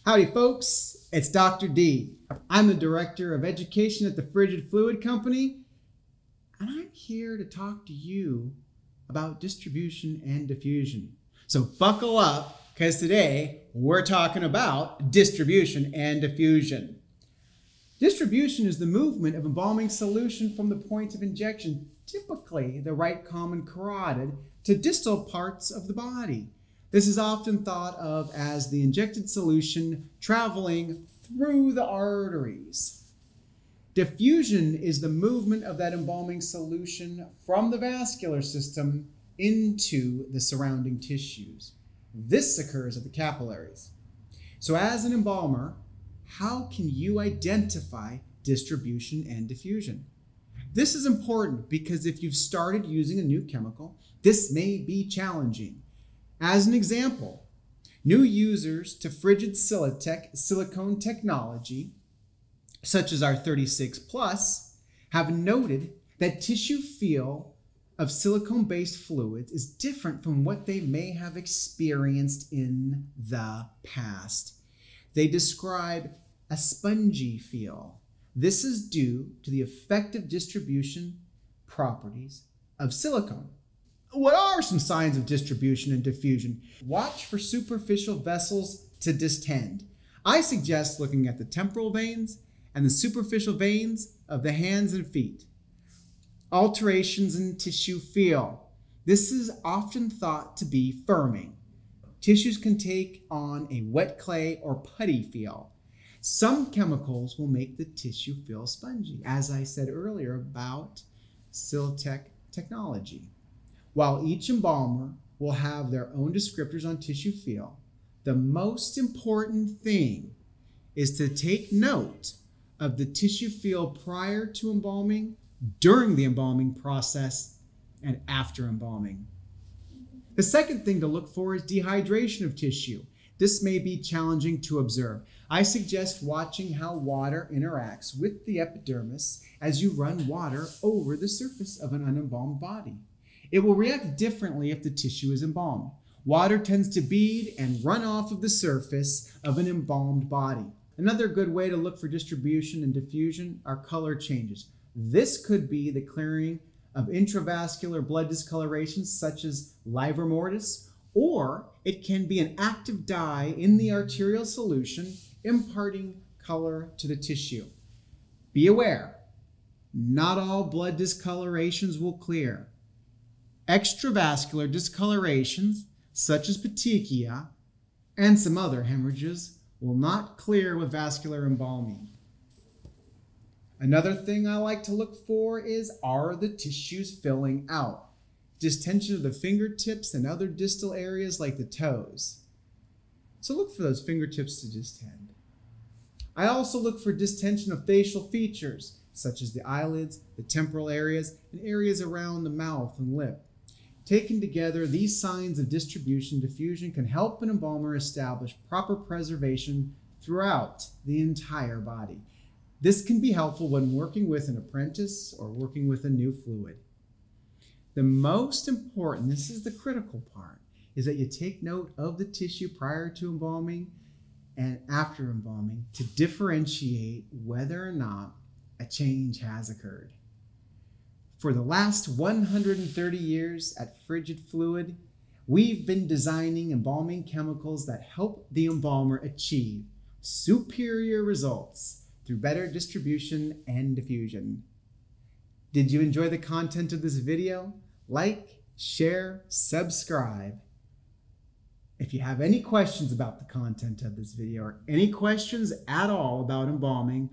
Howdy folks, it's Dr. D. I'm the Director of Education at the Frigid Fluid Company, and I'm here to talk to you about distribution and diffusion. So buckle up, because today we're talking about distribution and diffusion. Distribution is the movement of embalming solution from the point of injection, typically the right common carotid, to distal parts of the body. This is often thought of as the injected solution traveling through the arteries. Diffusion is the movement of that embalming solution from the vascular system into the surrounding tissues. This occurs at the capillaries. So as an embalmer, how can you identify distribution and diffusion? This is important because if you've started using a new chemical, this may be challenging. As an example, new users to Frigid silicone technology, such as our 36 Plus, have noted that tissue feel of silicone-based fluids is different from what they may have experienced in the past. They describe a spongy feel. This is due to the effective distribution properties of silicone. What are some signs of distribution and diffusion? Watch for superficial vessels to distend. I suggest looking at the temporal veins and the superficial veins of the hands and feet. Alterations in tissue feel. This is often thought to be firming. Tissues can take on a wet clay or putty feel. Some chemicals will make the tissue feel spongy, as I said earlier about Siltech technology. While each embalmer will have their own descriptors on tissue feel, the most important thing is to take note of the tissue feel prior to embalming, during the embalming process, and after embalming. The second thing to look for is dehydration of tissue. This may be challenging to observe. I suggest watching how water interacts with the epidermis as you run water over the surface of an unembalmed body. It will react differently if the tissue is embalmed. Water tends to bead and run off of the surface of an embalmed body. Another good way to look for distribution and diffusion are color changes. This could be the clearing of intravascular blood discolorations such as livor mortis, or it can be an active dye in the arterial solution imparting color to the tissue. Be aware, not all blood discolorations will clear. Extravascular discolorations, such as petechia and some other hemorrhages, will not clear with vascular embalming. Another thing I like to look for is, are the tissues filling out? Distension of the fingertips and other distal areas like the toes. So look for those fingertips to distend. I also look for distension of facial features, such as the eyelids, the temporal areas, and areas around the mouth and lip. Taken together, these signs of distribution and diffusion can help an embalmer establish proper preservation throughout the entire body. This can be helpful when working with an apprentice or working with a new fluid. The most important, this is the critical part, is that you take note of the tissue prior to embalming and after embalming to differentiate whether or not a change has occurred. For the last 130 years at Frigid Fluid, we've been designing embalming chemicals that help the embalmer achieve superior results through better distribution and diffusion. Did you enjoy the content of this video? Like, share, subscribe. If you have any questions about the content of this video or any questions at all about embalming,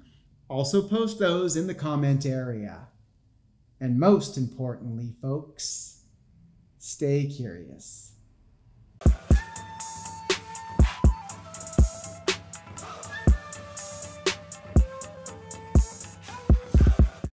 also post those in the comment area. And most importantly, folks, stay curious.